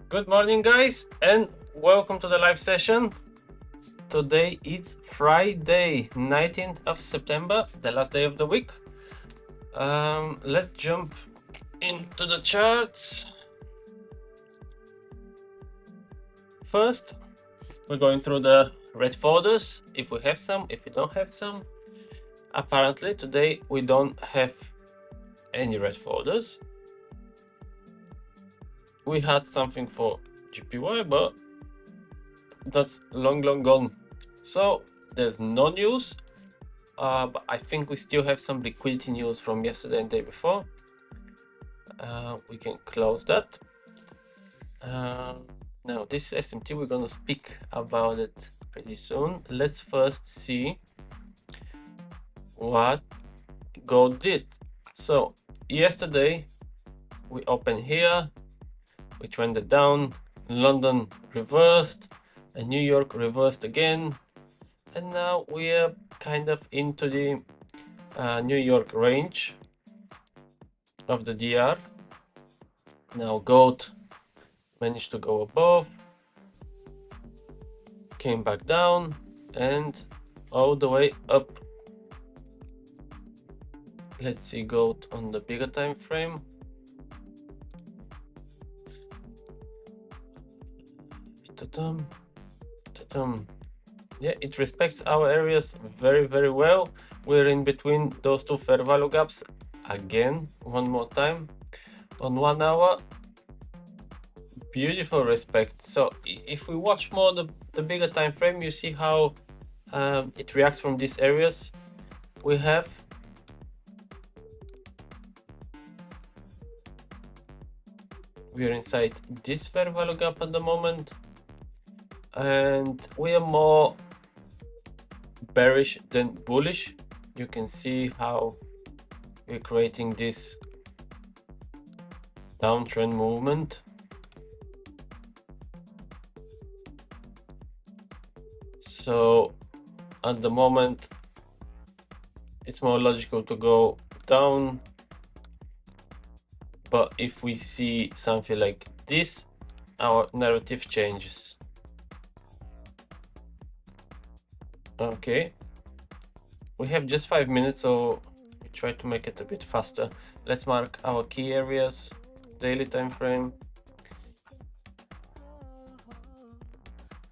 Good morning, guys, and welcome to the live session. Today it's Friday, 19th of September, the last day of the week. Let's jump into the charts. First, we're going through the red folders, if we have some, if we don't have some. Apparently, today we don't have any red folders. We had something for GPY, but that's long gone. So there's no news, but I think we still have some liquidity news from yesterday and day before. We can close that. Now this SMT, we're gonna speak about it pretty soon. Let's first see what gold did. So yesterday we opened here, we trended down, London reversed, and New York reversed again, and now we are kind of into the New York range of the DR. Now gold managed to go above, came back down, and all the way up. Let's see gold on the bigger time frame. Yeah, it respects our areas very well. We're in between those two fair value gaps again, one more time on 1 hour. Beautiful respect. So if we watch more the bigger time frame, you see how it reacts from these areas. We're inside this fair value gap at the moment, and we are more bearish than bullish. You can see how we're creating this downtrend movement. So at the moment it's more logical to go down, but if we see something like this, our narrative changes. Okay, we have just 5 minutes, so we try to make it a bit faster. Let's mark our key areas, daily time frame.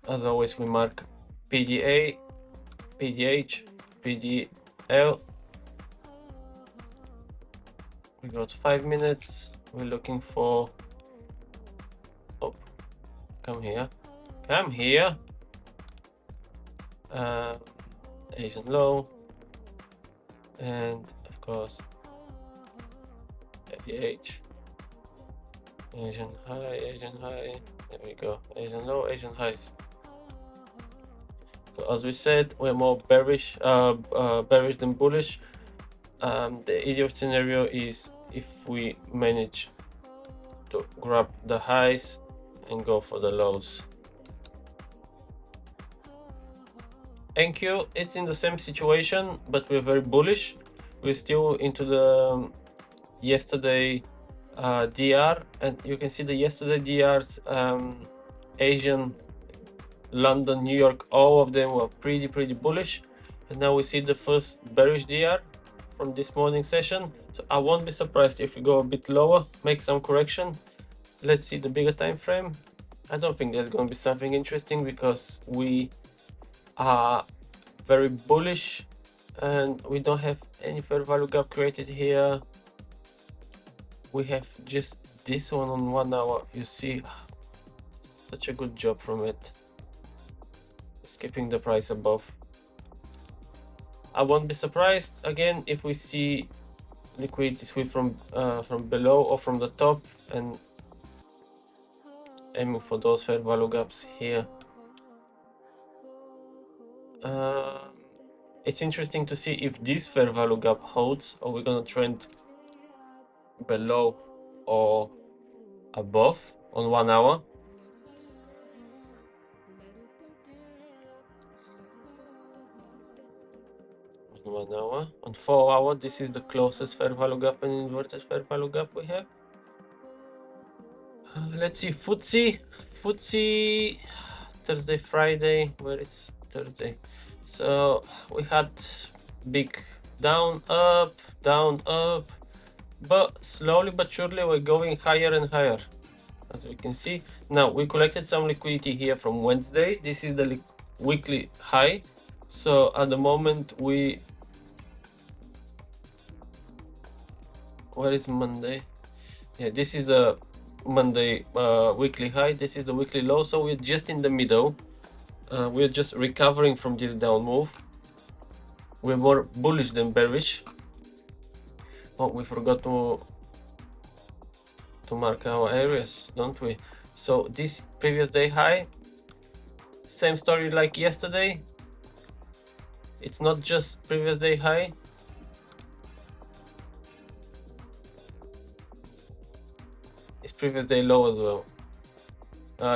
As always, we mark PDA, PDH, PDL. We got 5 minutes. We're looking for, oh, come here, Asian low, and of course FEH, Asian high, there we go, Asian low, Asian highs. So as we said, we're more bearish than bullish. The ideal scenario is if we manage to grab the highs and go for the lows. NQ, it's in the same situation, but we're very bullish. We're still into the yesterday DR, and you can see the yesterday DRs, Asian, London, New York, all of them were pretty bullish, and now we see the first bearish DR from this morning session. So I won't be surprised if we go a bit lower, make some correction. Let's see the bigger time frame. I don't think there's going to be something interesting because we are very bullish and we don't have any fair value gap created here. We have just this one on 1 hour. You see, such a good job from it, skipping the price above. I won't be surprised again if we see liquidity sweep from below or from the top, and aiming for those fair value gaps here. It's interesting to see if this fair value gap holds, or we're gonna trend below or above on 1 hour. On 1 hour, on 4 hour, this is the closest fair value gap and inverted fair value gap we have. Let's see, FTSE, Thursday, Friday, where is Thursday? So we had big down, up, but slowly but surely we're going higher and higher, as we can see. Now we collected some liquidity here from Wednesday. This is the weekly high. So at the moment where is Monday? Yeah, this is the Monday weekly high. This is the weekly low. So we're just in the middle. We're just recovering from this down move. We're more bullish than bearish. Oh, we forgot to mark our areas, don't we? So this previous day high, same story like yesterday. It's not just previous day high. It's previous day low as well.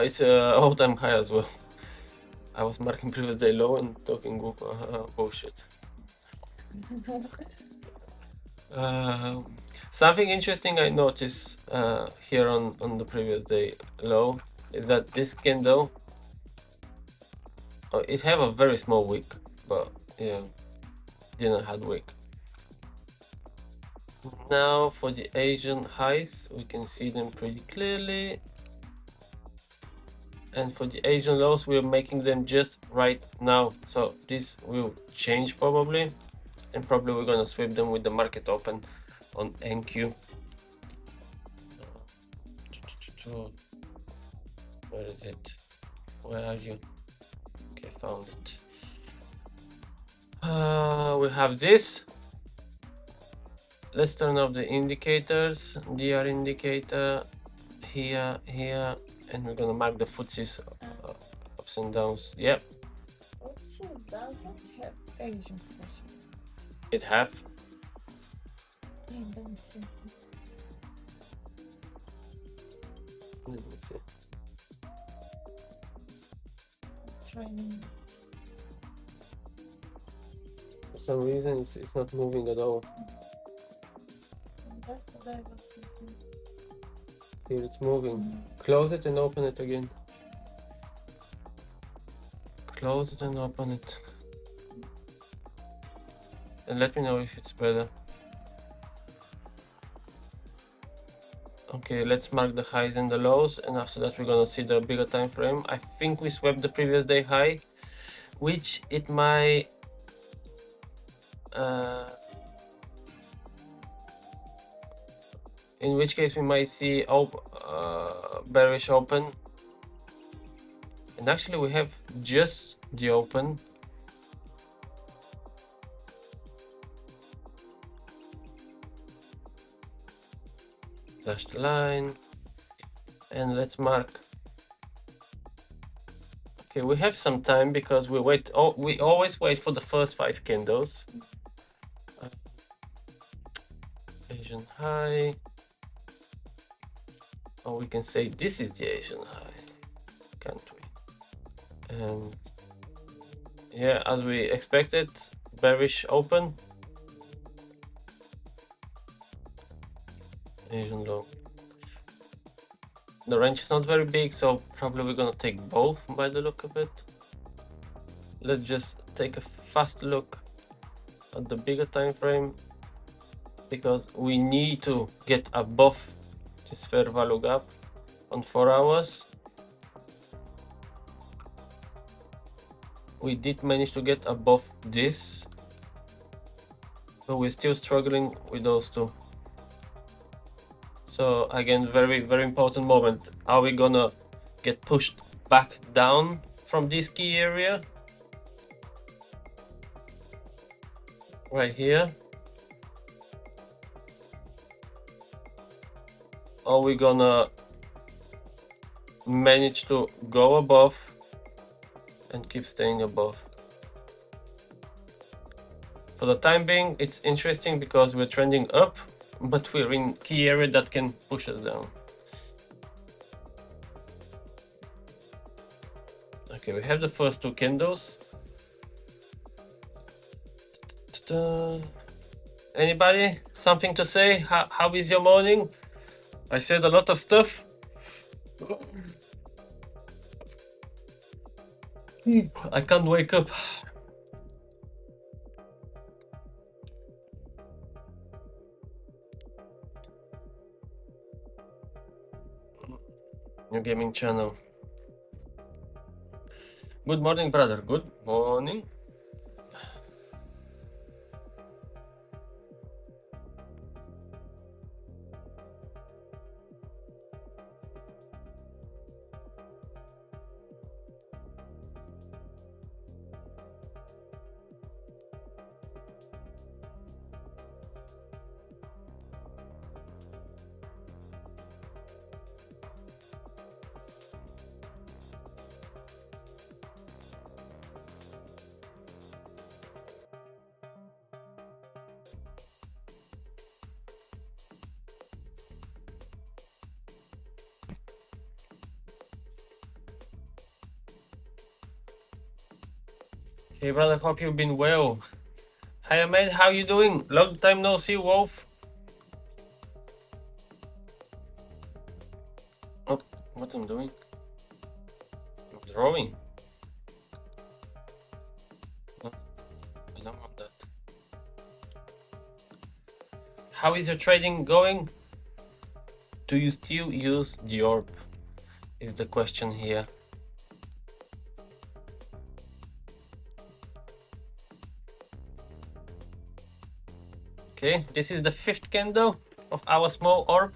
It's all-time high as well. I was marking previous day low and talking bullshit. Something interesting I noticed here on the previous day low is that this candle, it have a very small wick, but yeah, didn't have wick. Now for the Asian highs, we can see them pretty clearly. And for the Asian lows, we're making them just right now. So this will change probably. And probably we're gonna sweep them with the market open on NQ. Where is it? Where are you? Okay, found it. We have this. Let's turn off the indicators. DR indicator here, and we're gonna mark the FTSE's ups and downs. Yep. FTSE doesn't have Asian session. It have. I don't think. Let me see. Training. For some reason, it's not moving at all. That's what I was thinking. Here it's moving. Close it and open it again. Close it and open it. And let me know if it's better. Okay, let's mark the highs and the lows, and after that we're gonna see the bigger time frame. I think we swept the previous day high, which it might in which case we might see bearish open, and actually we have just the open. Dashed line, and let's mark. Okay, we have some time because we wait. Oh, we always wait for the first 5 candles. Asian high. Or we can say this is the Asian high, can't we? And yeah, as we expected, bearish open. Asian low. The range is not very big, so probably we're gonna take both by the look of it. Let's just take a fast look at the bigger time frame, because we need to get above this fair value gap on 4 hours. We did manage to get above this, but we're still struggling with those two. So again, very, very important moment. Are we gonna get pushed back down from this key area right here? Or are we gonna manage to go above and keep staying above? For the time being, it's interesting because we're trending up, but we're in key area that can push us down. Okay, we have the first 2 candles. Anybody? Something to say? How is your morning? I said a lot of stuff. I can't wake up. New gaming channel. Good morning, brother. Good morning. Hey, brother. Hope you've been well. Hi, Ahmed. How you doing? Long time no see, Wolf. Oh, what I'm doing? I'm drawing. Oh, I don't want that. How is your trading going? Do you still use the orb? Is the question here. Okay, this is the 5th candle of our small orb.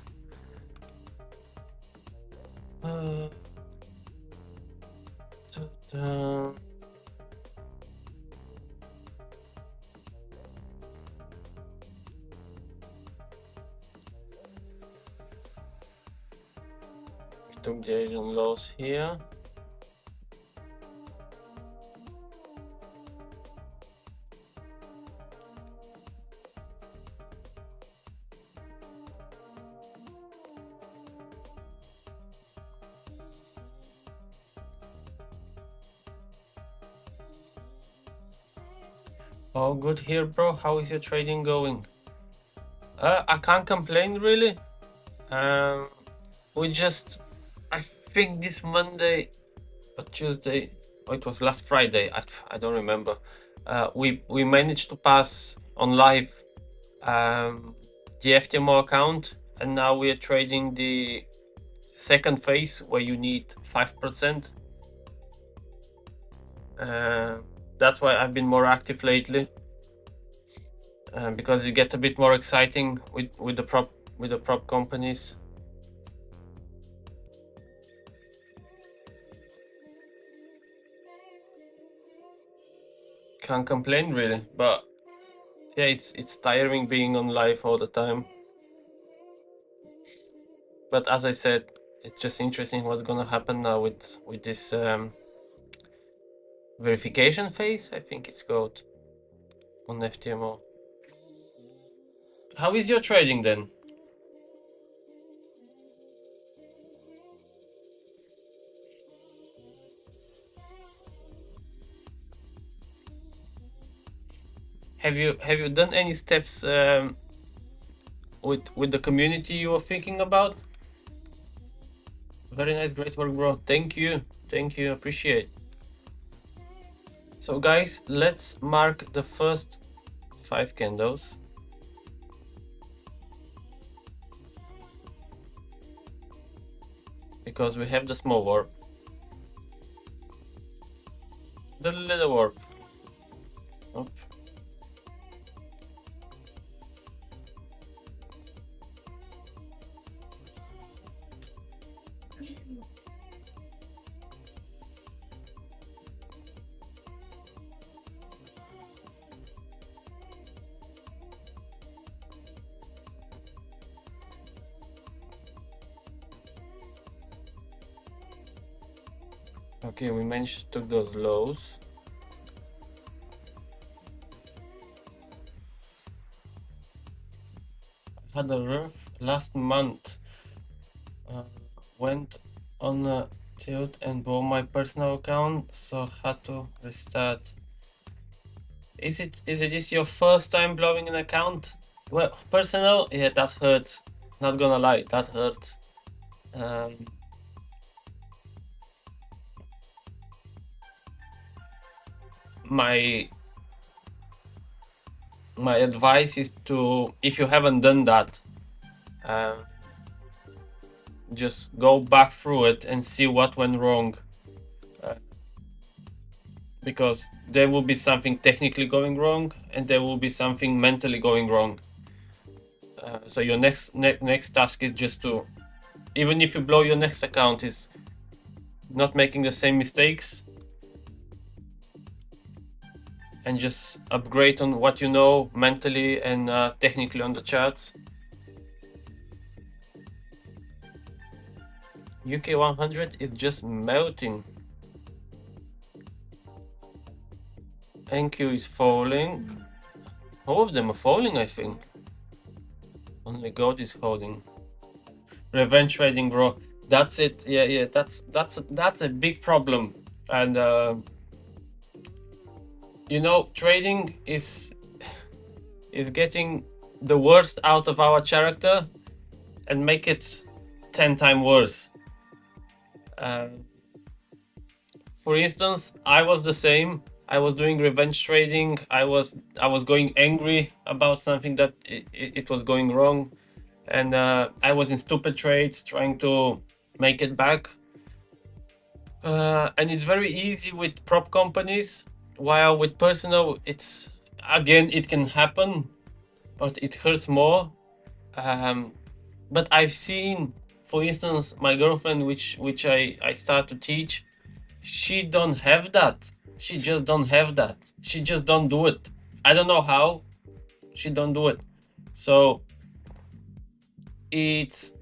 Took the Asian lows here. All good here, bro. How is your trading going? I can't complain really. I think this Monday or Tuesday, or it was last Friday, I don't remember. We managed to pass on live the FTMO account, and now we are trading the second phase where you need 5%. That's why I've been more active lately, because it gets a bit more exciting with the prop companies. Can't complain really, but yeah, it's tiring being on live all the time. But as I said, it's just interesting what's gonna happen now with this verification phase, I think it's called, on FTMO. How is your trading then? Have you done any steps with the community you were thinking about? Very nice, great work, bro. Thank you, appreciate. So guys, let's mark the first 5 candles. Because we have the small warp, the little warp. Oops. Okay, we managed to take those lows. I had a rough last month. Went on a tilt and bought my personal account, so had to restart. Is this your first time blowing an account? Well, personal, yeah, that hurts. Not gonna lie, that hurts. my advice is to, if you haven't done that, just go back through it and see what went wrong, because there will be something technically going wrong and there will be something mentally going wrong. So your next task is just to, even if you blow your next account, is not making the same mistakes and just upgrade on what you know mentally and technically on the charts. UK 100 is just melting. NQ is falling. All of them are falling, I think. Only gold is holding. Revenge trading, bro. That's it. Yeah. That's a big problem. And you know, trading is getting the worst out of our character and make it 10 times worse. For instance, I was the same. I was doing revenge trading. I was going angry about something that it was going wrong, and I was in stupid trades trying to make it back. And it's very easy with prop companies, while with personal, it's, again, it can happen, but it hurts more. But I've seen, for instance, my girlfriend, which I start to teach, she don't have that. She just don't have that. She just don't do it. I don't know how. She don't do it. So it's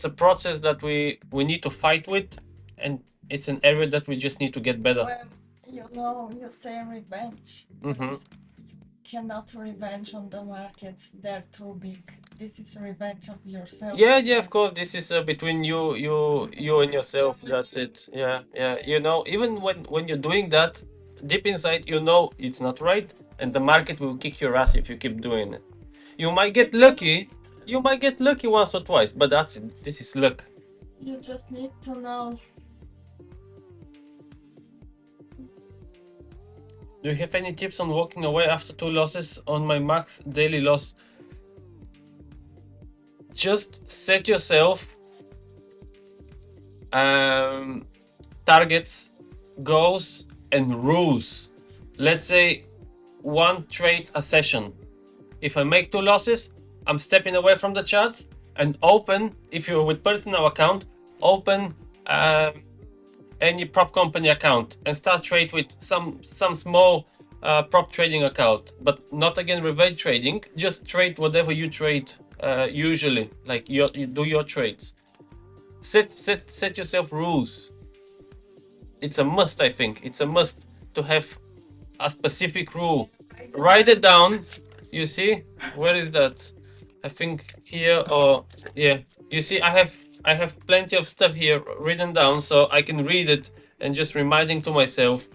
a process that we need to fight with, and it's an area that we just need to get better. Well, you know, you say revenge. Cannot revenge on the markets, they're too big. This is revenge of yourself. Yeah, of course, this is between you and yourself. That's it. Yeah. You know, even when you're doing that, deep inside, you know it's not right, and the market will kick your ass if you keep doing it. You might get lucky. You might get lucky once or twice, but that's it. This is luck. You just need to know. Do you have any tips on walking away after 2 losses on my max daily loss? Just set yourself targets, goals, and rules. Let's say 1 trade a session. If I make 2 losses, I'm stepping away from the charts and open, if you're with personal account, open any prop company account and start trade with some small prop trading account, but not again revenge trading. Just trade whatever you trade usually, like you do your trades. Set yourself rules. It's a must. I think it's a must to have a specific rule. Write it down. You see, where is that? I think here, or yeah, you see, I have plenty of stuff here written down, so I can read it and just reminding to myself,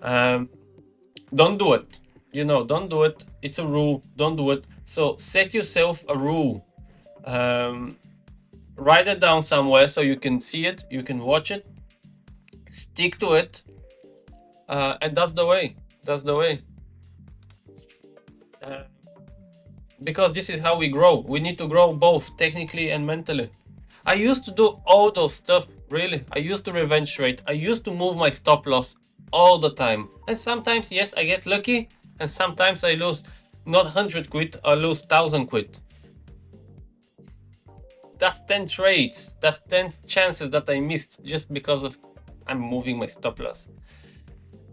don't do it. You know, don't do it. It's a rule. Don't do it. So set yourself a rule. Write it down somewhere so you can see it, you can watch it, stick to it, and that's the way. That's the way. Because this is how we grow. We need to grow both technically and mentally. I used to do all those stuff, really. I used to revenge trade. I used to move my stop loss all the time. And sometimes, yes, I get lucky, and sometimes I lose not 100 quid, I lose 1000 quid. That's 10 trades. That's 10 chances that I missed just because of I'm moving my stop loss.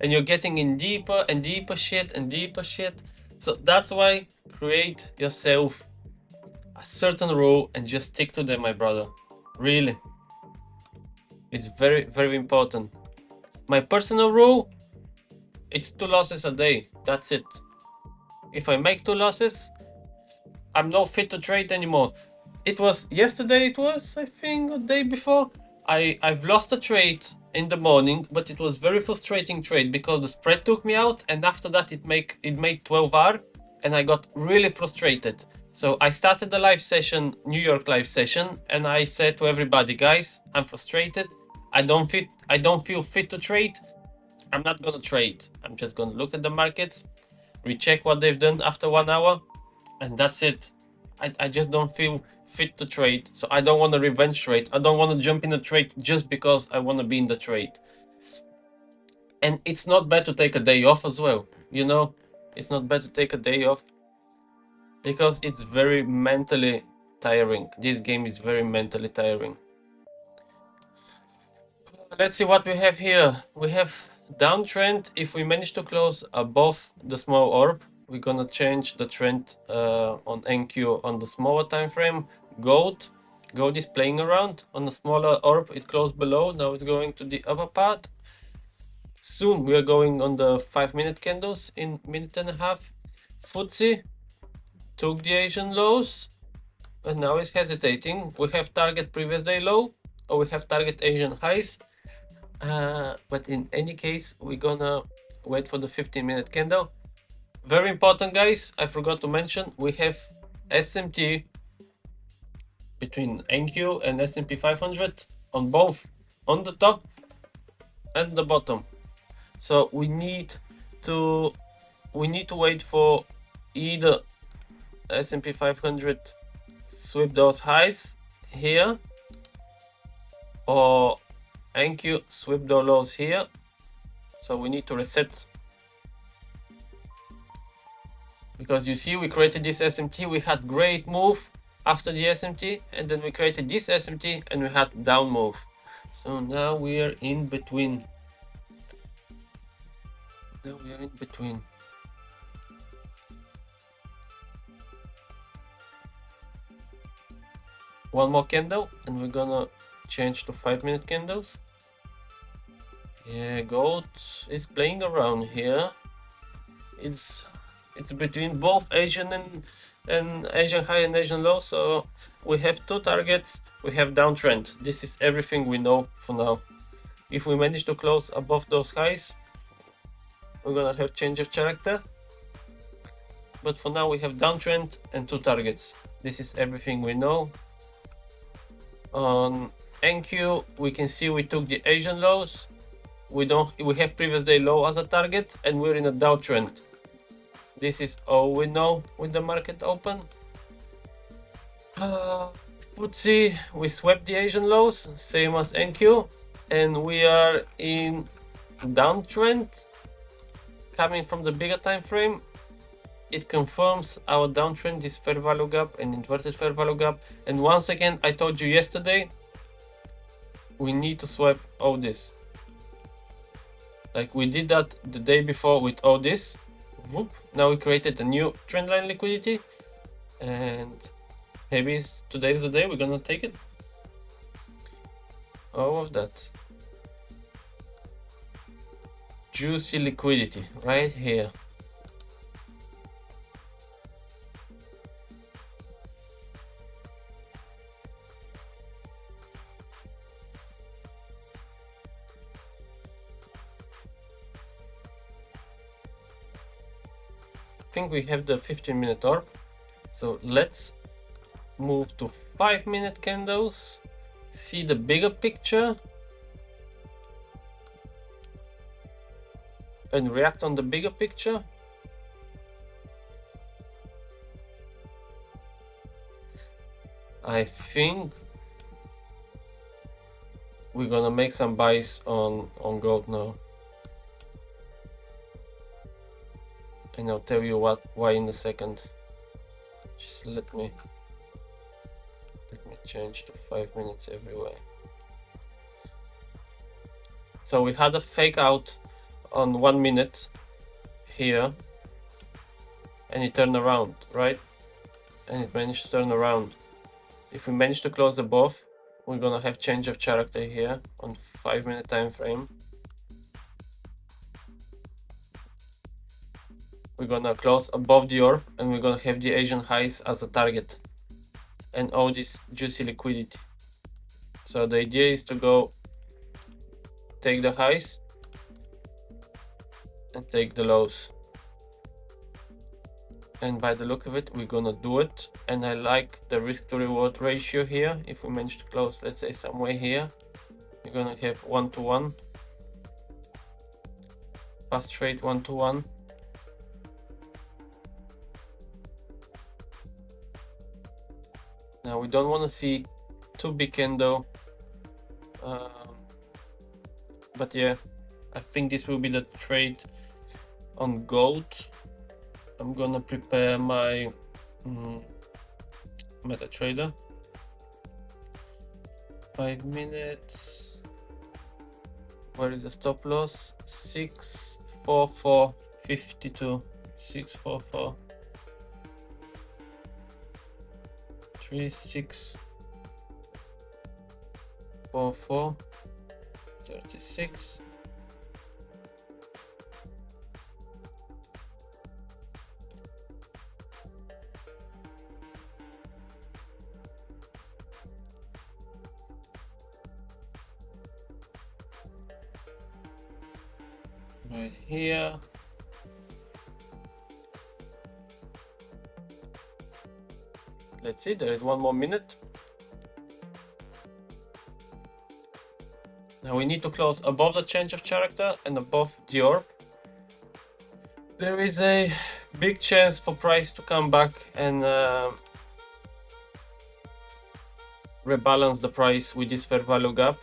And you're getting in deeper and deeper shit and deeper shit. So that's why create yourself a certain rule and just stick to them, my brother. Really. It's very, very important. My personal rule, it's 2 losses a day. That's it. If I make 2 losses, I'm not fit to trade anymore. It was yesterday, it was, I think, a day before. I've lost a trade in the morning, but it was very frustrating trade because the spread took me out, and after that it made 12R, and I got really frustrated. So I started the live session, New York live session, and I said to everybody, guys, I'm frustrated. I don't feel fit to trade. I'm not gonna trade. I'm just gonna look at the markets, recheck what they've done after 1 hour, and that's it. I just don't feel fit to trade, so I don't want to revenge trade. I don't want to jump in a trade just because I want to be in the trade. And it's not bad to take a day off as well, you know. It's not bad to take a day off because it's very mentally tiring. This game is very mentally tiring. Let's see what we have here. We have downtrend. If we manage to close above the small orb, we're gonna change the trend on NQ on the smaller time frame. Gold is playing around on the smaller orb. It closed below. Now it's going to the upper part. Soon we are going on the 5-minute candles in minute and a half. FTSE took the Asian lows and now it's hesitating. We have target previous day low, or we have target Asian highs. But in any case, we're gonna wait for the 15-minute candle. Very important, guys, I forgot to mention, we have SMT between NQ and S&P 500 on both, on the top and the bottom. So we need to wait for either S&P 500 sweep those highs here, or NQ sweep the lows here. So we need to reset, because you see we created this SMT, we had great move after the SMT, and then we created this SMT and we had down move. So now we are in between. One more candle and we're gonna change to 5-minute candles. Yeah, gold is playing around here. It's between both Asian and Asian high and Asian low. So we have two targets. We have downtrend. This is everything we know for now. If we manage to close above those highs, we're gonna have change of character. But for now we have downtrend and two targets. This is everything we know. On NQ we can see we took the Asian lows. We have previous day low as a target and we're in a downtrend. This is all we know with the market open. FTSE, we swept the Asian lows, same as NQ, and we are in downtrend coming from the bigger time frame. It confirms our downtrend, this fair value gap and inverted fair value gap. And once again, I told you yesterday, we need to swipe all this. Like we did that the day before with all this. Whoop. Now we created a new trendline liquidity, and maybe today's the day we're gonna take it. All of that. Juicy liquidity right here. I think we have the 15-minute orb, so let's move to 5-minute candles, see the bigger picture and react on the bigger picture. I think we're gonna make some buys on gold now. And I'll tell you why in a second. Just let me change to 5 minutes everywhere. So we had a fake out on 1 minute here, and it turned around, right? And it managed to turn around. If we manage to close above, we're gonna have change of character here on 5-minute time frame. We're gonna close above the orb and we're gonna have the Asian highs as a target and all this juicy liquidity. So the idea is to go take the highs and take the lows, and by the look of it we're gonna do it. And I like the risk to reward ratio here. If we manage to close, let's say somewhere here, we're gonna have 1 to 1. fast trade 1-to-1. Now we don't want to see too big candle, but yeah, I think this will be the trade on gold. I'm gonna prepare my MetaTrader. 5 minutes. Where is the stop loss? 644.52. 644. 3644 36. Right here. Let's see, there is 1 more minute. Now we need to close above the change of character and above the orb. There is a big chance for price to come back and rebalance the price with this fair value gap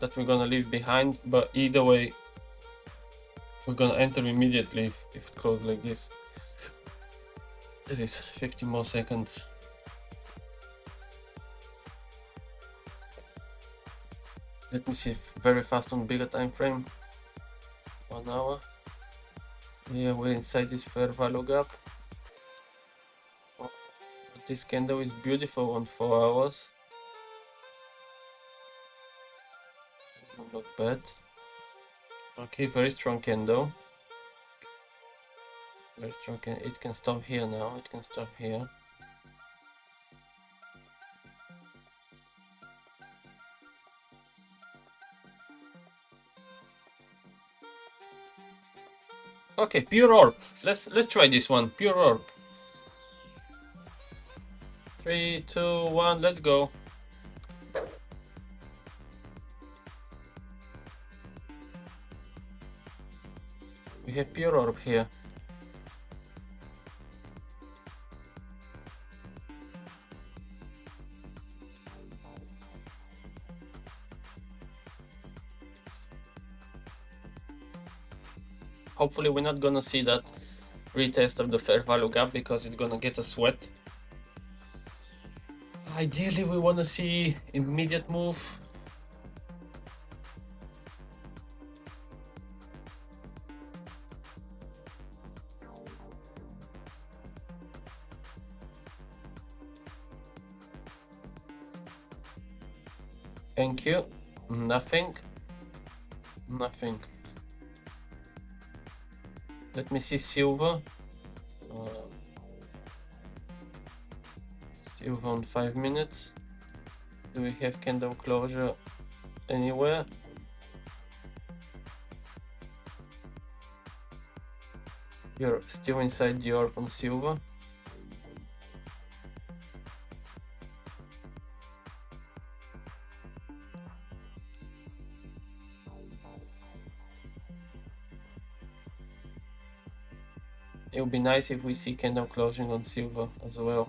that we're gonna leave behind, but either way we're gonna enter immediately if it closes like this. There is 50 more seconds. Let me see very fast on bigger time frame. 1 hour. Yeah, we're inside this fair value gap. Oh, this candle is beautiful on 4 hours. Doesn't look bad. Okay, very strong candle. Very strong. It can stop here now. It can stop here. Okay, pure orb. Let's try this one. Pure orb. 3, 2, 1. Let's go. We have pure orb here. Hopefully we're not gonna see that retest of the fair value gap because it's gonna get us wet. Ideally we wanna see immediate move. Thank you. Nothing. Nothing. Let me see silver. Silver on 5 minutes. Do we have candle closure anywhere? You're still inside the orb on silver. It would be nice if we see candle closing on silver as well.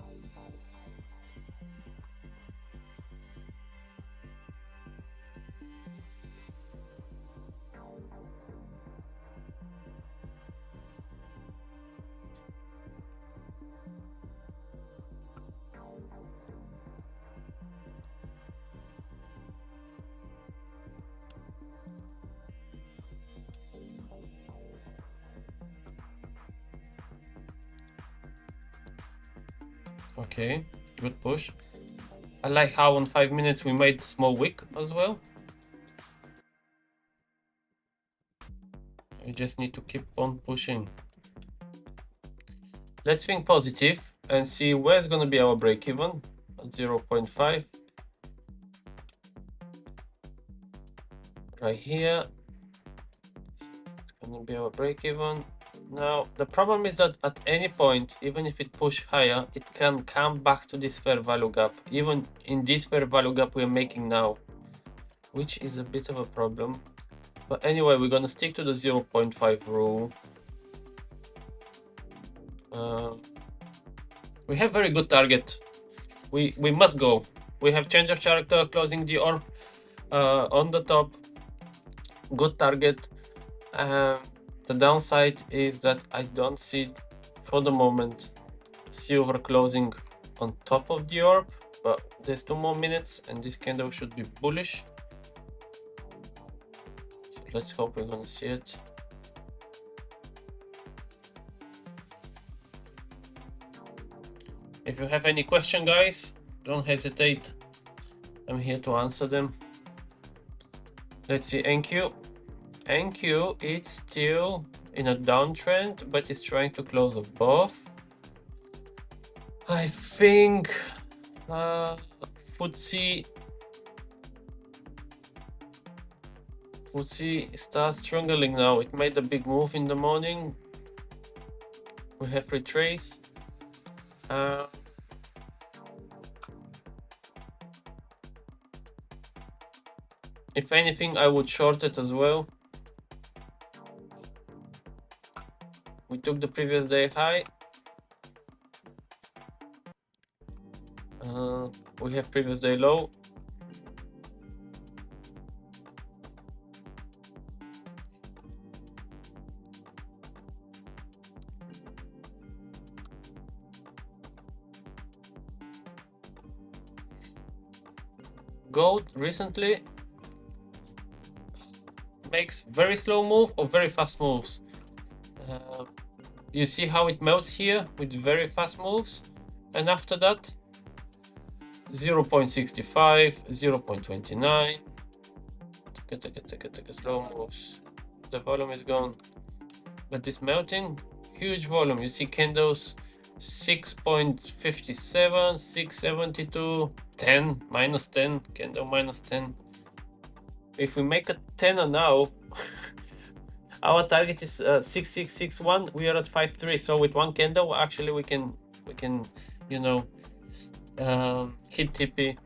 Okay, good push. I like how on 5 minutes we made small wick as well. We just need to keep on pushing. Let's think positive and see where's gonna be our break even at 0.5. Right here. It's gonna be our break even. Now the problem is that at any point, even if it push higher, it can come back to this fair value gap, even in this fair value gap we're making now, which is a bit of a problem. But anyway, we're gonna stick to the 0.5 rule. We have very good target. We must go. We have change of character, closing the orb on the top. Good target. The downside is that I don't see for the moment silver closing on top of the orb, but there's 2 more minutes and this candle should be bullish. Let's hope we're gonna see it. If you have any question, guys, don't hesitate. I'm here to answer them. Let's see NQ. NQ, it's still in a downtrend, but it's trying to close above. I think FTSE starts struggling now. It made a big move in the morning. We have retrace. If anything, I would short it as well. We took the previous day high. We have previous day low. Gold recently makes very slow move or very fast moves. You see how it melts here with very fast moves, and after that 0.65, 0.29. Take a slow moves. The volume is gone, but this melting, huge volume. You see candles 6.57, 672, 10, minus 10, candle minus 10. If we make a 10 now, our target is 6661. We are at 5.3. So with one candle, actually we can you know hit TP.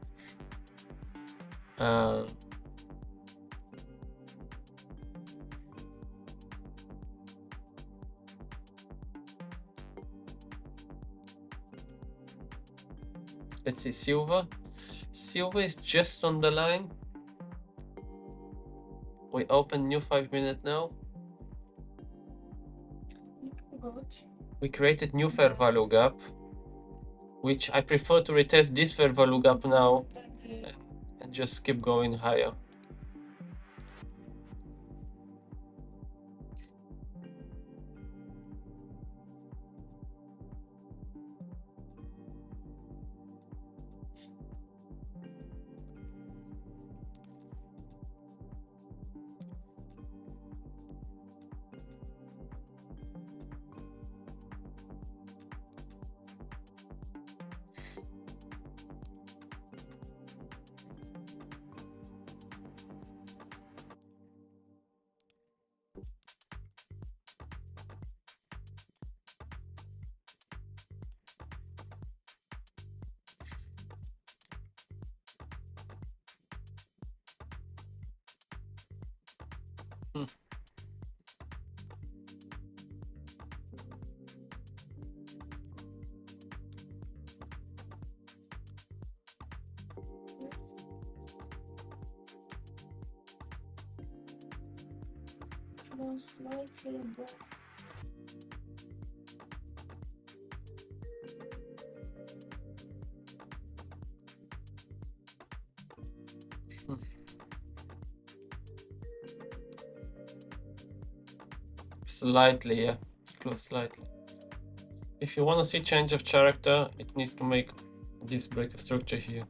Let's see silver. Silver is just on the line. We open new 5-minute now. Good. We created new fair value gap, which I prefer to retest this fair value gap now and just keep going higher. Slightly above. Slightly, yeah, close slightly. If you want to see change of character, it needs to make this break of structure here.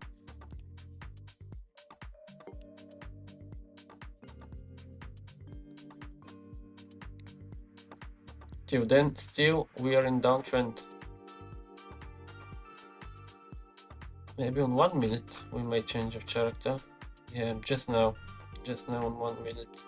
Till then, still we are in downtrend. Maybe on 1 minute we may change of character. Yeah, just now on 1 minute.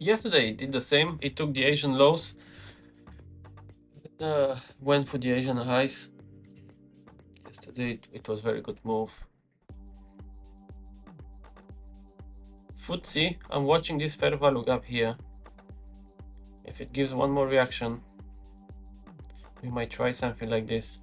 Yesterday it did the same. It took the Asian lows, went for the Asian highs. Yesterday it was very good move. FTSE, I'm watching this fair value gap here. If it gives one more reaction, we might try something like this.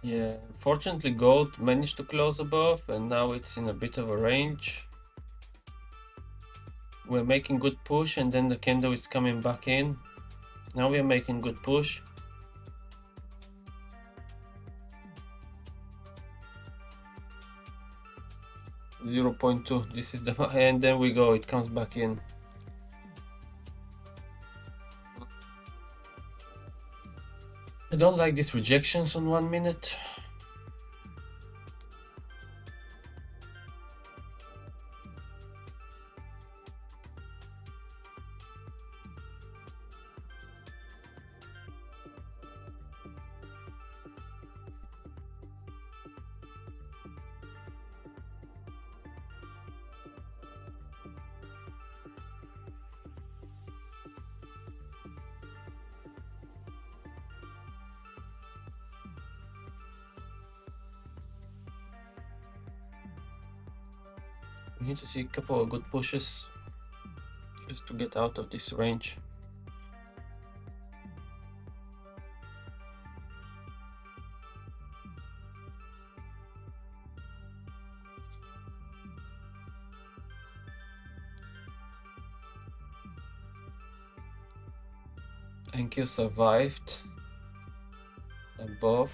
Yeah, fortunately gold managed to close above and now it's in a bit of a range. We're making good push and then the candle is coming back in. Now we're making good push. .2, this is the, and then we go, it comes back in. I don't like these rejections on 1 minute. We need to see a couple of good pushes just to get out of this range. NQ survived above.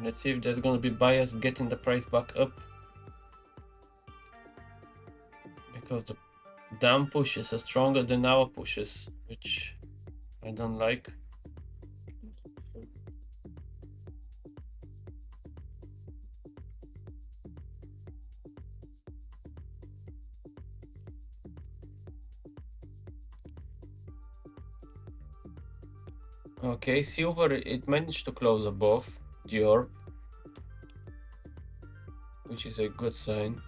Let's see if there's going to be buyers getting the price back up, because the down pushes are stronger than our pushes, which I don't like. Okay, silver, it managed to close above the orb, which is a good sign.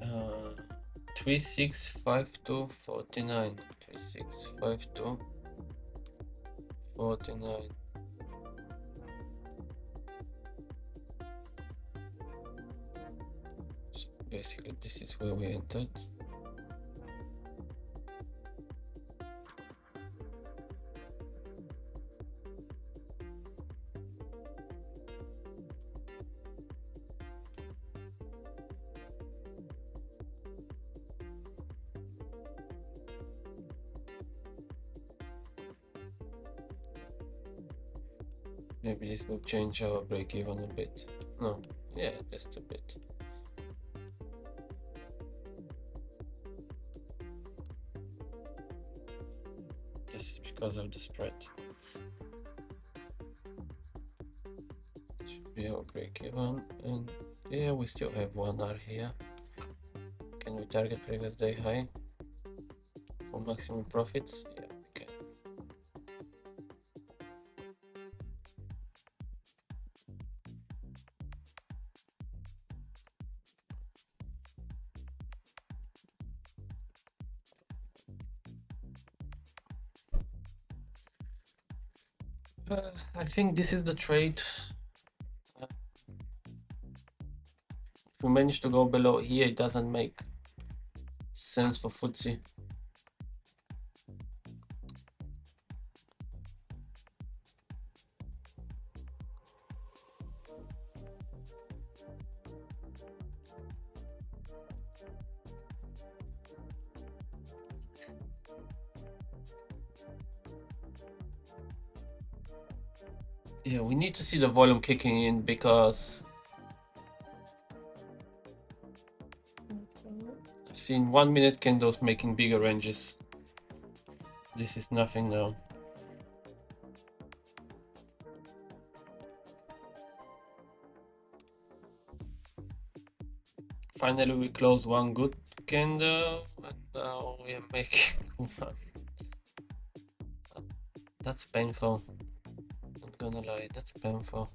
Uh, 3652.49, 3652.49. So basically, this is where we entered. Maybe this will change our break even a bit. No, yeah, just a bit. This is because of the spread. be our break even, and yeah, we still have 1 hour here. Can we target previous day high for maximum profits? Yeah, we can. I think this is the trade. If we manage to go below here, it doesn't make sense for FTSE. Yeah, we need to see the volume kicking in because I've seen 1 minute candles making bigger ranges. This is nothing now. Finally, we close one good candle, and now we are making one. That's painful. Not gonna lie, that's painful.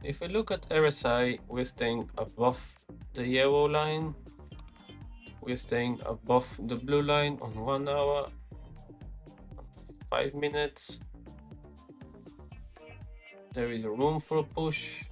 If we look at RSI, we're staying above the yellow line. We're staying above the blue line on 1 hour, 5 minutes. There is room for a push.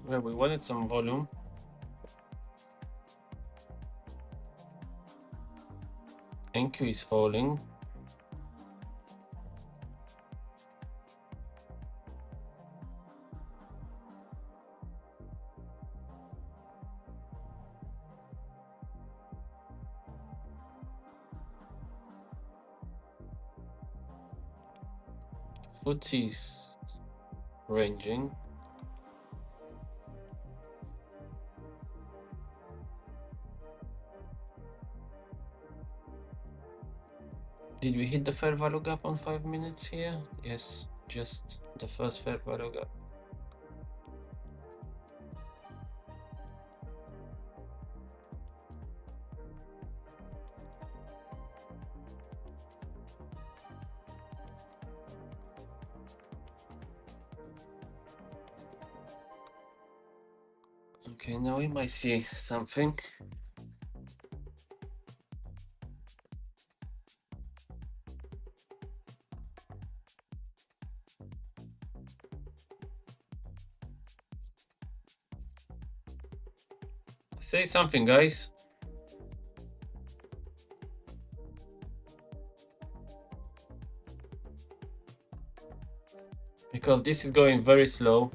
Well, we wanted some volume. NQ is falling. FTSE is ranging. Did we hit the fair value gap on 5 minutes here? Yes, just the first fair value gap. Okay, now we might see something. Say something, guys. Because this is going very slow.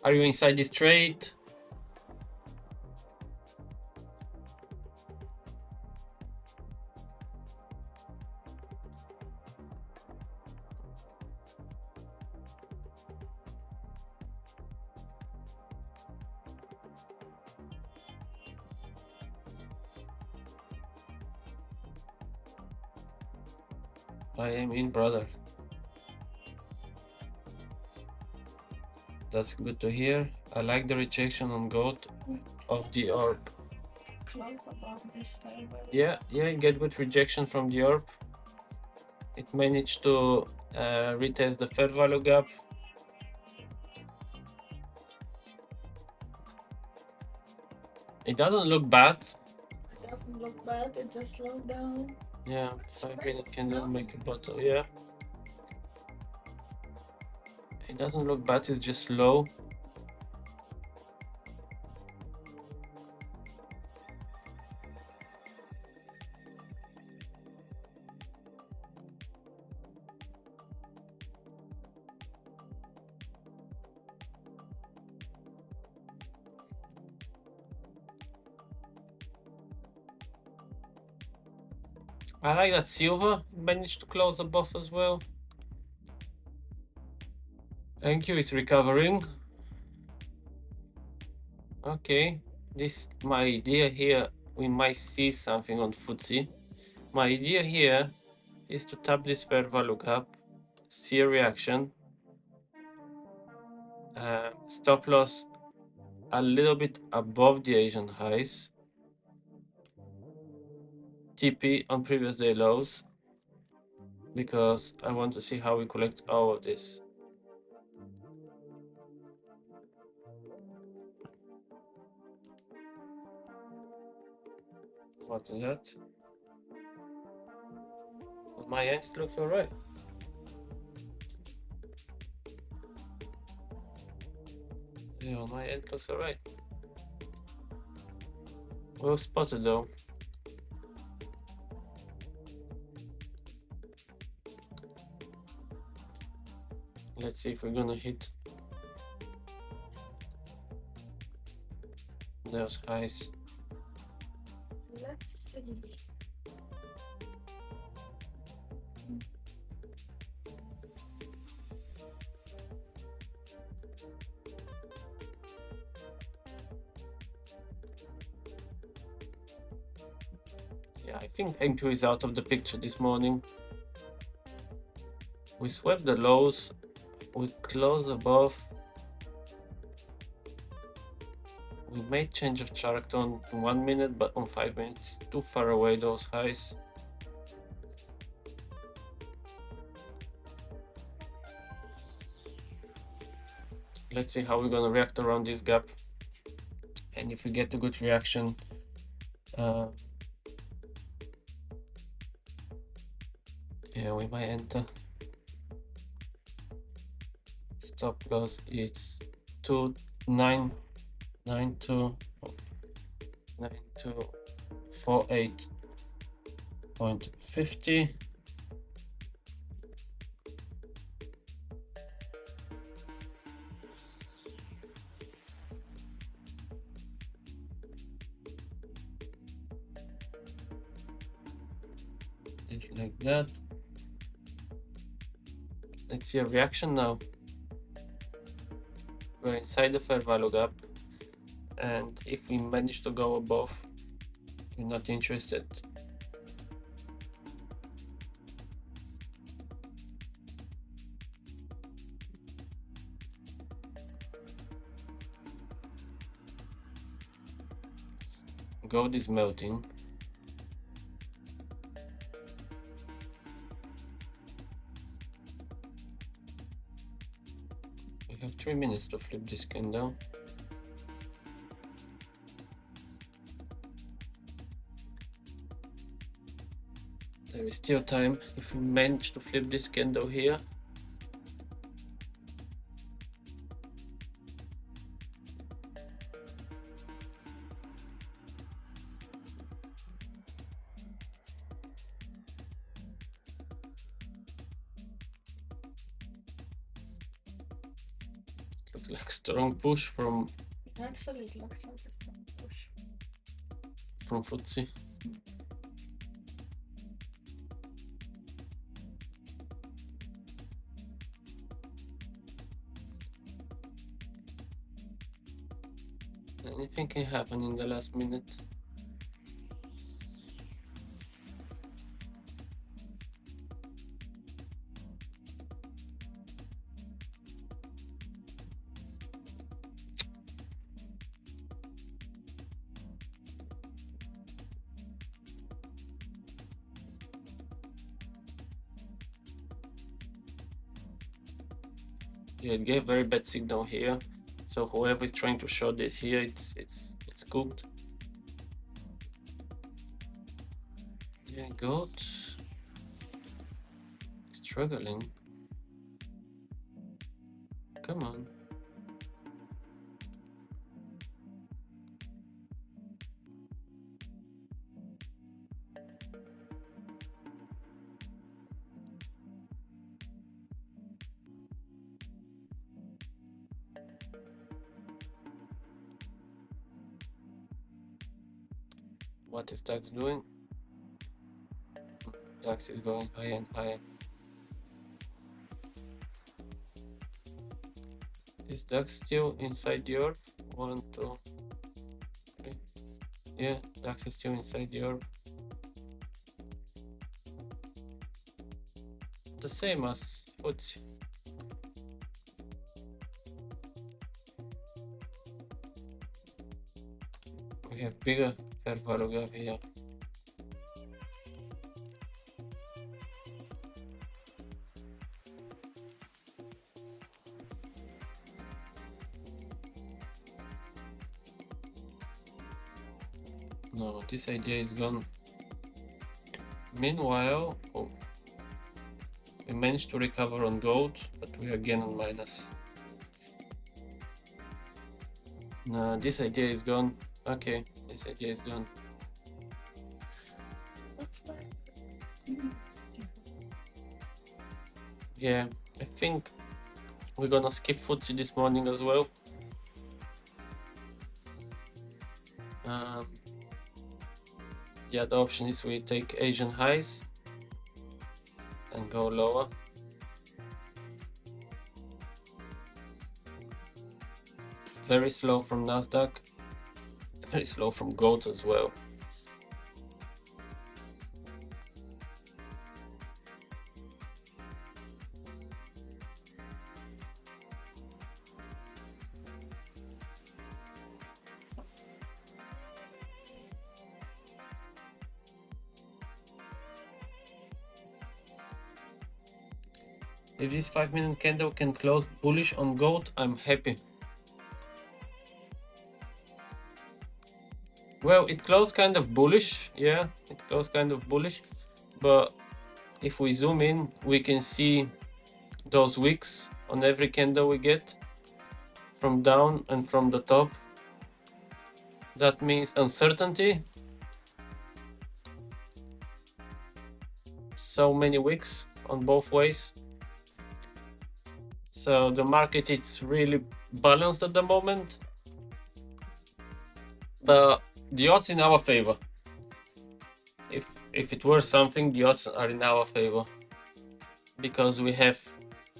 Are you inside this trade? I am in, brother. That's good to hear. I like the rejection on goat of the orb. Close above this table. Yeah, get good rejection from the orb. It managed to retest the fair value gap. It doesn't look bad. It doesn't look bad, it just slowed down. Yeah, 5-minute candle make a bottle. Yeah. It doesn't look bad, it's just slow. I like that silver managed to close above as well. Thank you, it's recovering. Okay, this my idea here. We might see something on FTSE. My idea here is to tap this fair value gap, see a reaction, stop loss a little bit above the Asian highs, TP on previous day lows, because I want to see how we collect all of this. What is that? On my end, it looks alright. Yeah, on my end, it looks alright. Well spotted though. Let's see if we're gonna hit those highs. Let's see. Yeah, I think M2 is out of the picture this morning. We swept the lows, we close above. We made change of chart on 1 minute, but on 5 minutes, too far away those highs. Let's see how we're gonna react around this gap. And if we get a good reaction, yeah, we might enter. Stop loss it's 9248.50. Just like that. Let's see a reaction now. We're inside the fair value gap, and if we manage to go above, we're not interested. Gold is melting. We have 3 minutes to flip this candle. There is still time if we manage to flip this candle here. Looks like a strong push from Actually, it looks like a strong push. From FTSE. Anything can happen in the last minute. Yeah, it gave very bad signal here. So whoever is trying to show this here, it's cooked. Yeah, goat struggling. Come on. What is DAX doing? DAX is going higher and higher. Is DAX still inside Europe? 1, 2, 3. Yeah, DAX is still inside Europe. The same as FTSE. We have bigger fair value gap here. No, this idea is gone. Meanwhile, we managed to recover on gold, but we are again on minus. No, this idea is gone. Okay, this idea is gone. Yeah, I think we're gonna skip FTSE this morning as well. The other option is we take Asian highs and go lower. Very slow from Nasdaq, very slow from gold as well. If this 5-minute candle can close bullish on gold, I'm happy. Well, it closed kind of bullish, yeah, it closed kind of bullish, but if we zoom in, we can see those wicks on every candle we get from down and from the top. That means uncertainty. So many wicks on both ways. So the market is really balanced at the moment, but the odds in our favor. If it were something, the odds are in our favor because we have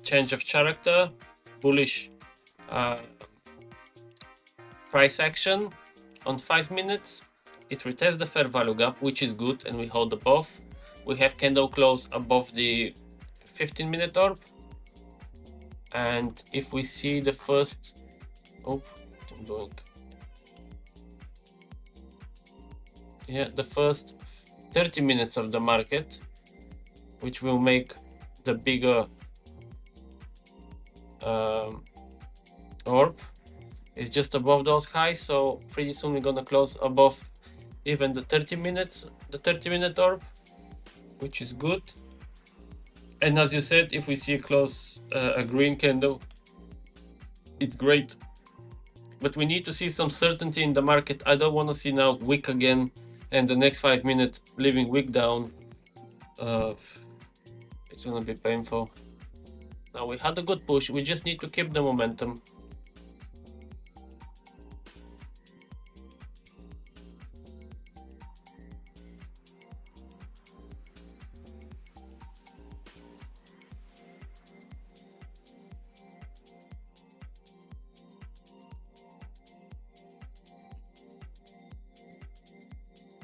change of character, bullish price action on 5 minutes. It retests the fair value gap, which is good, and we hold above. We have candle close above the 15-minute orb, and if we see the first, the first 30 minutes of the market, which will make the bigger orb, is just above those highs, so pretty soon we're gonna close above even the 30-minute orb, which is good. And as you said, if we see a green candle, it's great, but we need to see some certainty in the market. I don't want to see now wick again and the next 5 minutes leaving wick down. It's gonna be painful. Now we had a good push, we just need to keep the momentum.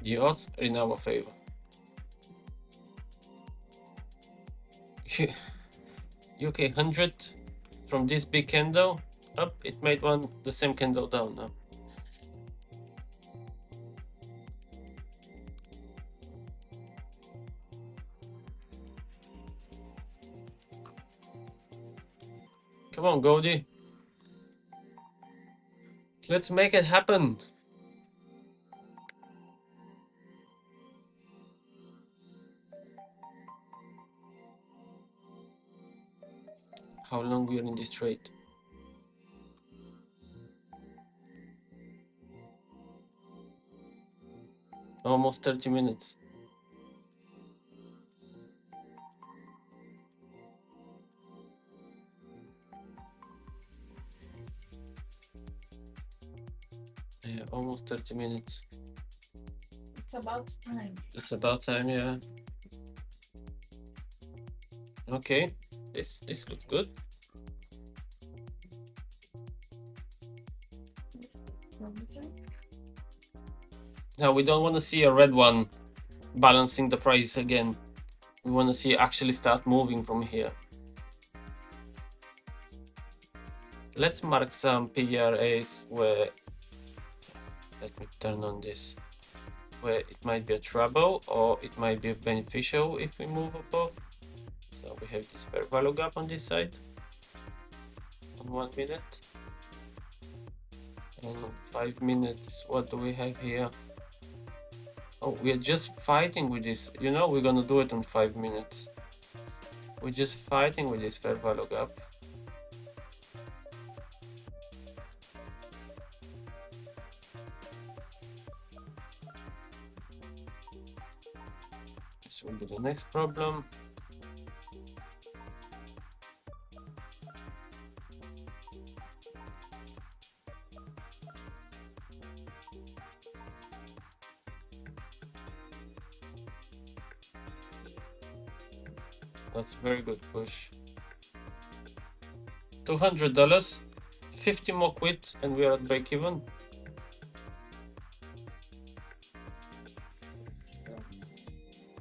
The odds are in our favor. UK 100 from this big candle up, it made the same candle down now. Come Come on, Goldie. Let's make it happen. How long we are in this trade? Almost 30 minutes. Yeah, almost 30 minutes. It's about time. It's about time, yeah. Okay, this looks good. Now we don't want to see a red one balancing the price again. We want to see it actually start moving from here. Let's mark some PRAs where, let me turn on this, where it might be a trouble or it might be beneficial if we move above. So we have this fair value gap on this side on 1 minute. And on 5 minutes, what do we have here? Oh, we are just fighting with this. You know, we're gonna do it on 5 minutes. We're just fighting with this fair value gap. This will be the next problem. That's very good push. $200, 50 more quid, and we are at break even.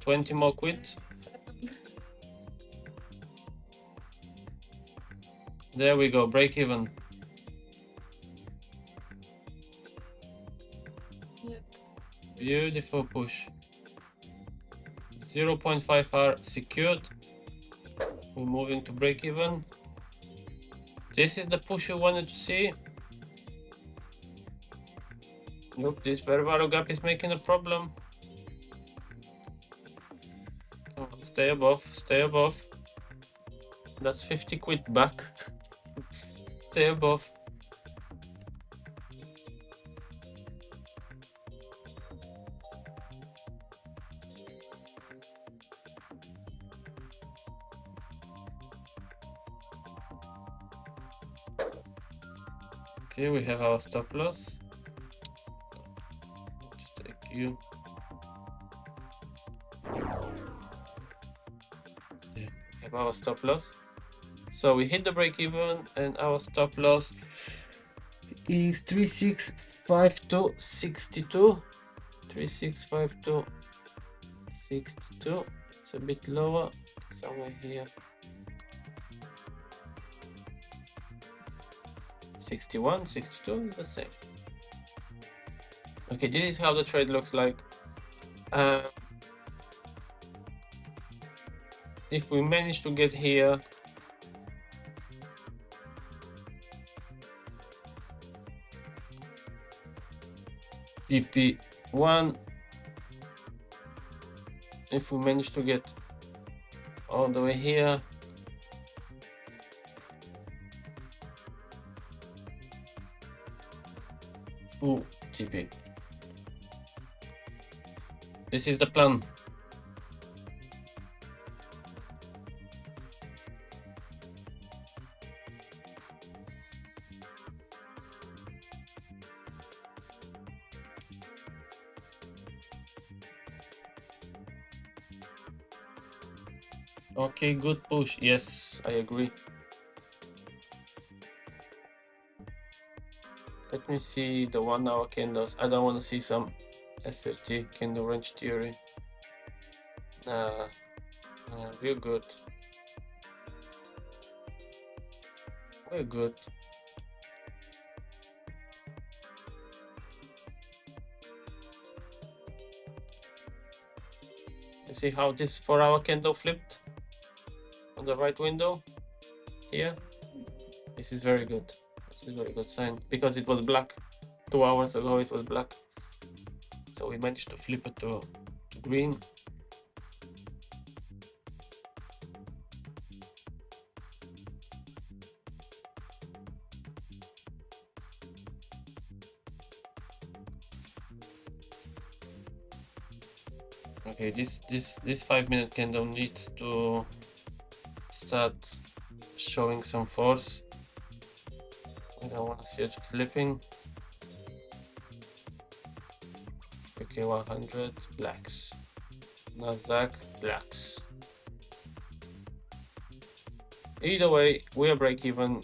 $20 more quid. There we go, break even. Yep. Beautiful push. 0.5R secured. We're moving to break even. This is the push you wanted to see. Look, this fair value gap is making a problem. Oh, stay above, stay above. That's 50 quid back. Stay above. Okay, we have our stop loss. Just take you. Yeah, we have our stop loss. So we hit the break even, and our stop loss is 3652.62. 3652.62. It's a bit lower, somewhere here. 61, 62 is the same. Okay, this is how the trade looks like. If we manage to get here, TP1, if we manage to get all the way here, ooh, TP. This is the plan. Okay, good push. Yes, I agree. Let me see the 1 hour candles. I don't want to see some SRT candle range theory. We're good. We're good. You see how this 4 hour candle flipped on the right window here? This is very good. This is a very good sign because it was black 2 hours ago. It was black, so we managed to flip it to green. Okay, this 5-minute candle needs to start showing some force. I don't want to see it flipping. Okay, 100 blacks. NASDAQ blacks. Either way, we are break even.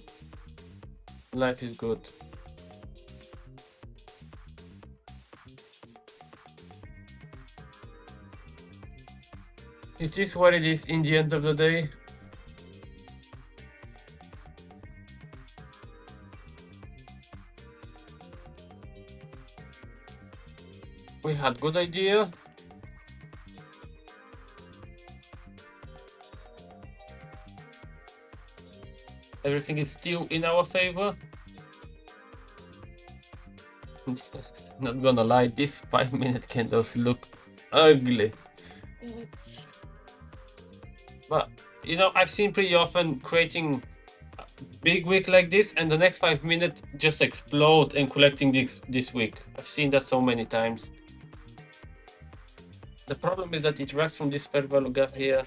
Life is good. It is what it is in the end of the day. We had good idea. Everything is still in our favor. Not gonna lie, these 5-minute candles look ugly. It's But you know, I've seen pretty often creating a big wick like this and the next 5 minutes just explode and collecting this wick. I've seen that so many times. The problem is that it tracks from this fair value gap here.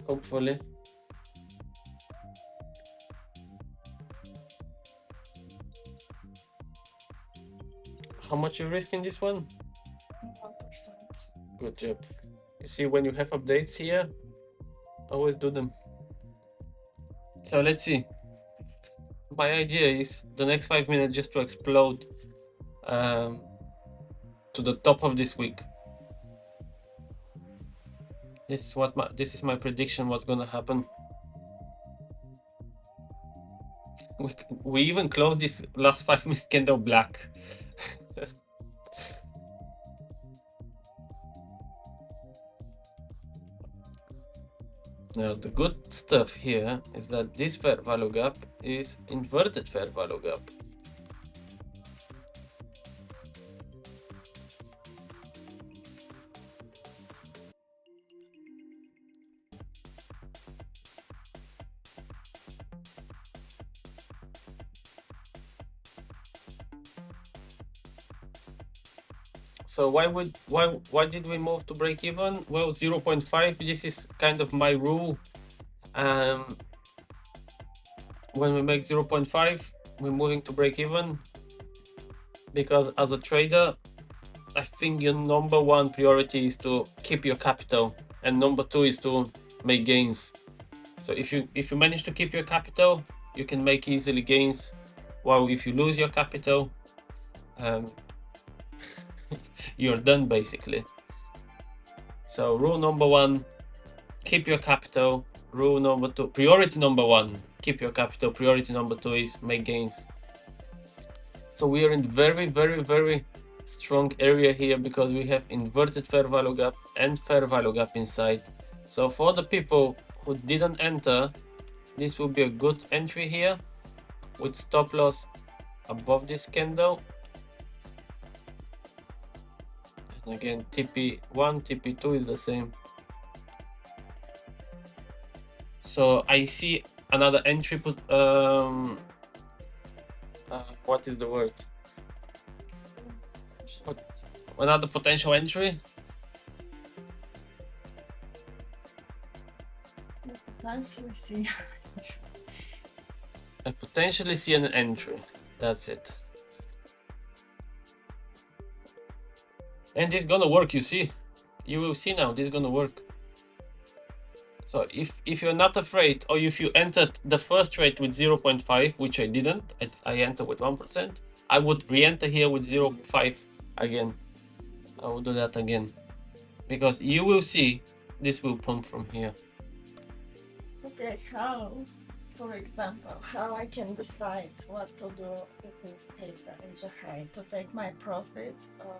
Hopefully. How much you risk in this one? 1%. Good job. You see, when you have updates here, always do them. So let's see. My idea is the next 5 minutes just to explode to the top of this week. This is my prediction. What's gonna happen? We even closed this last 5 minutes candle black. Now the good stuff here is that this fair value gap is inverted fair value gap. So why did we move to break even? Well, 0.5. This is kind of my rule. When we make 0.5, we're moving to break even, because as a trader, I think your number one priority is to keep your capital, and number two is to make gains. So if you manage to keep your capital, you can make easily gains. While if you lose your capital, you're done basically. So rule number one, keep your capital. Rule number two, priority number one, keep your capital. Priority number two is make gains. So we are in very, very, very strong area here because we have inverted fair value gap and fair value gap inside. So for the people who didn't enter, this will be a good entry here with stop loss above this candle. And again, TP1, TP2 is the same. So I see another entry put what is the word? Another potential entry. Potentially see. I potentially see an entry. That's it. And this is gonna work, you see. You will see now, this is gonna work. So if you're not afraid, or if you entered the first trade with 0.5, which I didn't, I entered with 1%, I would re-enter here with 0.5 again. I will do that again, because you will see this will pump from here. Okay, how, for example, how I can decide what to do if it's high, to take my profits or...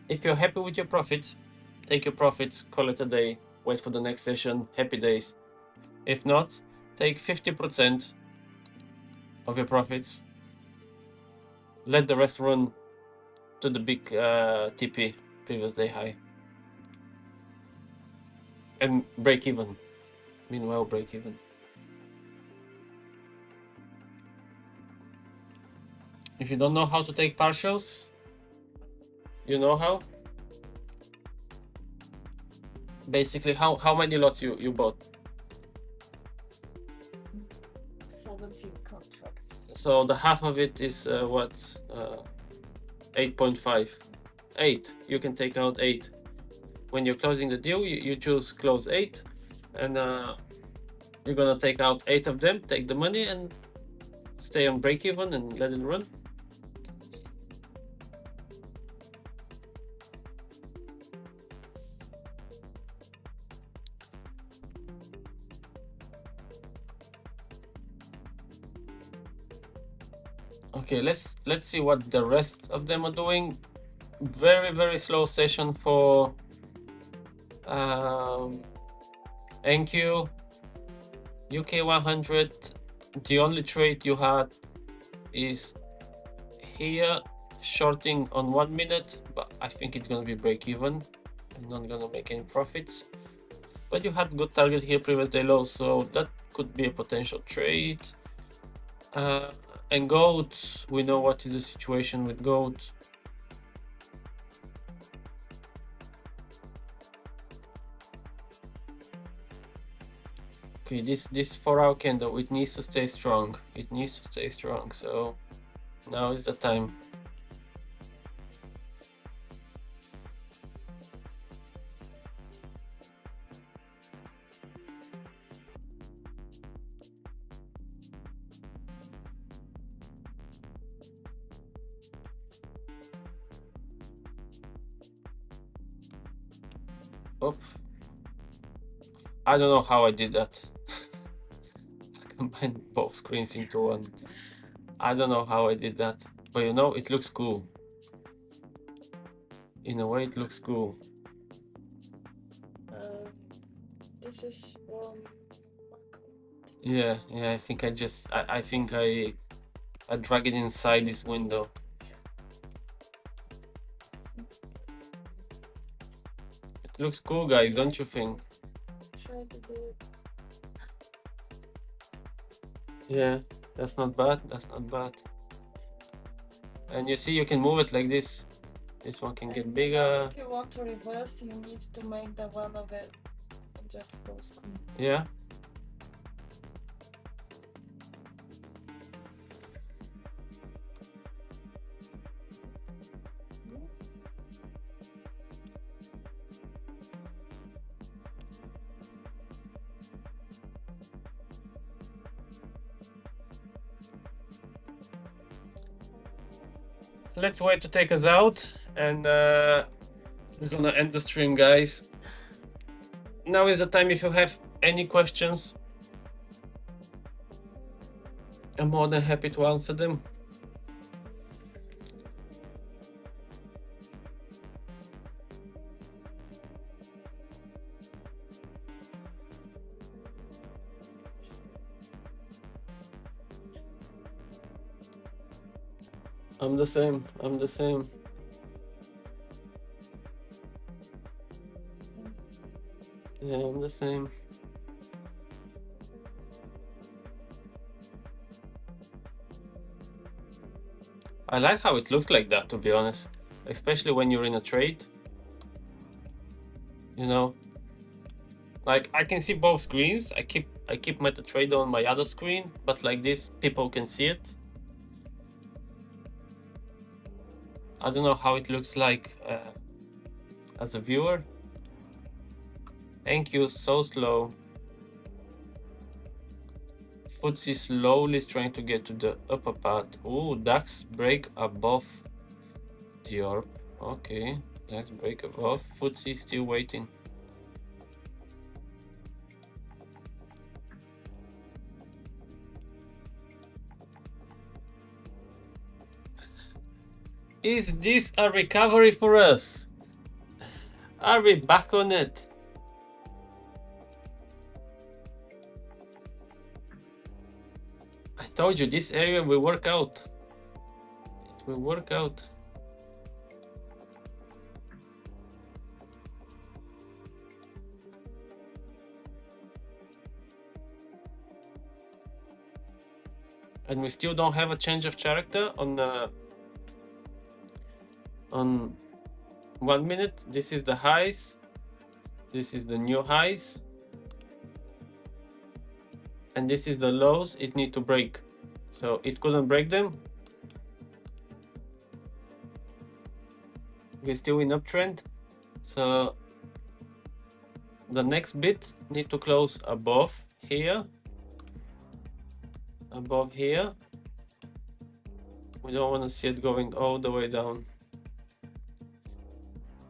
If you're happy with your profits, take your profits, call it a day, wait for the next session. Happy days. If not, take 50% of your profits. Let the rest run to the big TP, previous day high. And break even. Meanwhile, break even. If you don't know how to take partials, you know how? Basically, how many lots you bought? 17 contracts. So the half of it is what? 8.5. 8. You can take out 8. When you're closing the deal, you choose close 8, and you're gonna take out 8 of them, take the money, and stay on break even and let it run. Okay, let's see what the rest of them are doing. Very slow session for NQ UK 100. The only trade you had is here, shorting on 1 minute, but I think it's gonna be break even. I'm not gonna make any profits. But you had good target here, previous day low, so that could be a potential trade. And gold, we know what is the situation with gold. Okay, this 4-hour candle, it needs to stay strong. It needs to stay strong. So now is the time. Oh, I don't know how I did that. I combined both screens into one. I don't know how I did that, but you know, it looks cool. In a way, it looks cool. This is one. Yeah, I think I think I drag it inside this window. It looks cool, guys, don't you think? Try to do it. Yeah, that's not bad. That's not bad. And you see, you can move it like this. This one can get bigger. If you want to reverse, you need to make the one of it just full screen. Yeah. Let's wait to take us out, and we're gonna end the stream, guys. Now is the time. If you have any questions, I'm more than happy to answer them. I'm the same. I'm the same. Yeah, I'm the same. I like how it looks like that, to be honest, especially when you're in a trade. You know, like I can see both screens. I keep MetaTrader on my other screen, but like this, people can see it. I don't know how it looks like as a viewer. Thank you. So slow. FTSE slowly is trying to get to the upper part. Ooh, DAX break above the orb. Okay, DAX break above. FTSE still waiting. Is this a recovery for us? Are we back on it? I told you this area will work out. It will work out. And we still don't have a change of character on 1 minute. This is the highs. This is the new highs. And this is the lows it need to break. So it couldn't break them. We're still in uptrend. So the next bit need to close above here. Above here. We don't want to see it going all the way down.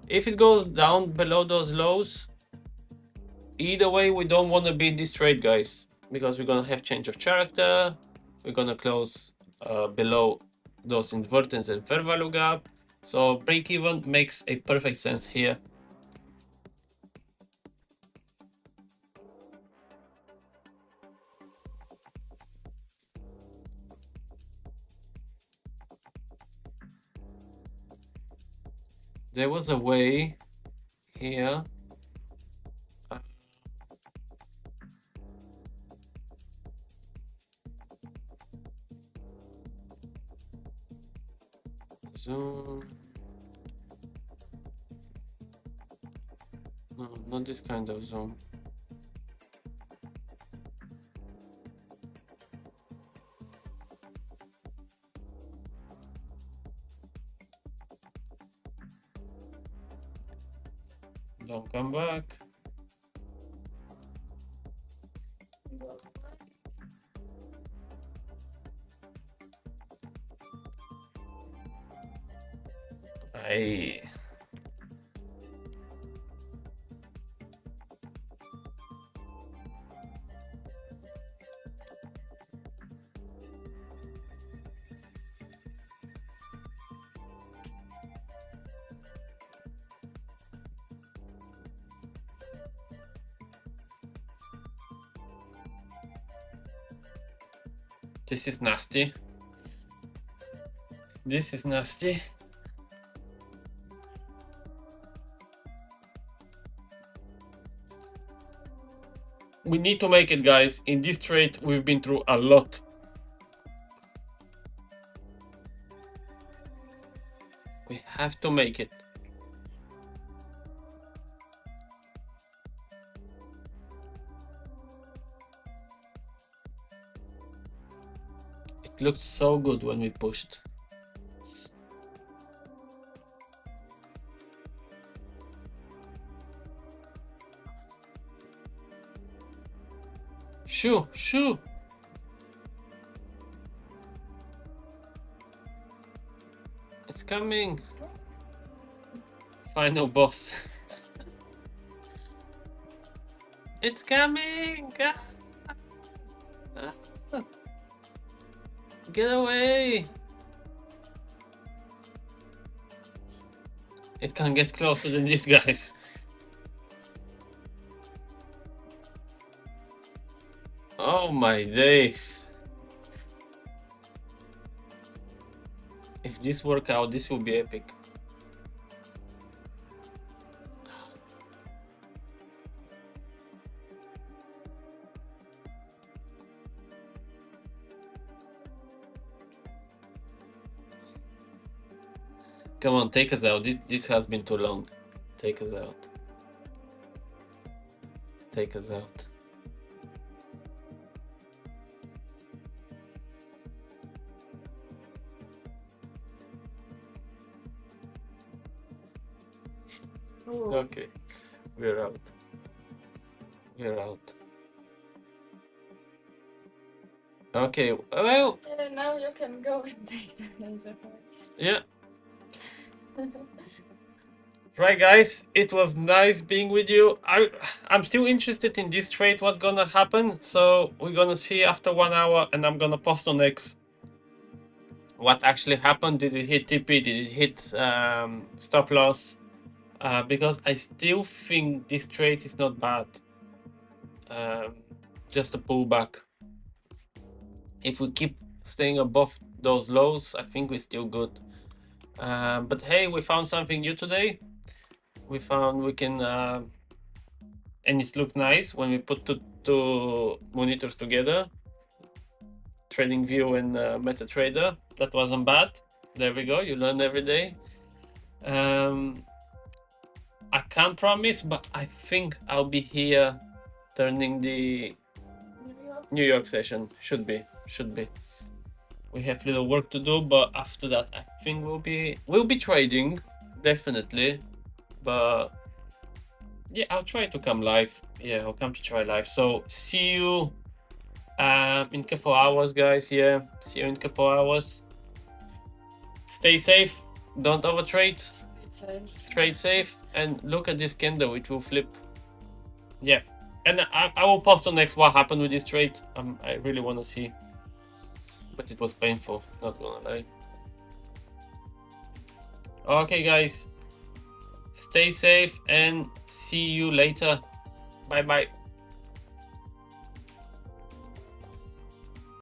If it goes down below those lows, either way we don't want to be in this trade, guys, because we're gonna have change of character. We're gonna close below those inverters and fair value gap. So break even makes a perfect sense here. There was a way here. Zoom. No, not this kind of zoom. Don't come back. Aye. This is nasty. This is nasty. We need to make it, guys. In this trade, we've been through a lot. We have to make it. It looked so good when we pushed. Shoo, shoo. It's coming. Final boss. It's coming. Get away. It can't get closer than this, guys. Oh my days. If this work out, this will be epic. Come on, take us out. This has been too long. Take us out. Take us out. Ooh. Okay, we're out. We're out. Okay, well. Yeah, now you can go and take the laser point. Yeah. Right, guys, it was nice being with you. I'm still interested in this trade, what's gonna happen. So we're gonna see after 1 hour, and I'm gonna post on X what actually happened. Did it hit TP? Did it hit stop loss? Because I still think this trade is not bad. Just a pullback. If we keep staying above those lows, I think we're still good. But hey, we found something new today. We found we can, and it looks nice when we put two monitors together. TradingView and MetaTrader. That wasn't bad. There we go. You learn every day. I can't promise, but I think I'll be here turning the New York session. Should be. We have little work to do, but after that, I think we'll be trading definitely. But yeah, I'll try to come live. Yeah, I'll come to try live. So see you in a couple hours, guys. Yeah, see you in a couple hours. Stay safe. Don't overtrade. Trade safe, and look at this candle. It will flip. Yeah, and I will post on next what happened with this trade. I really want to see, but it was painful. Not gonna lie. Okay, guys. Stay safe and see you later. Bye bye.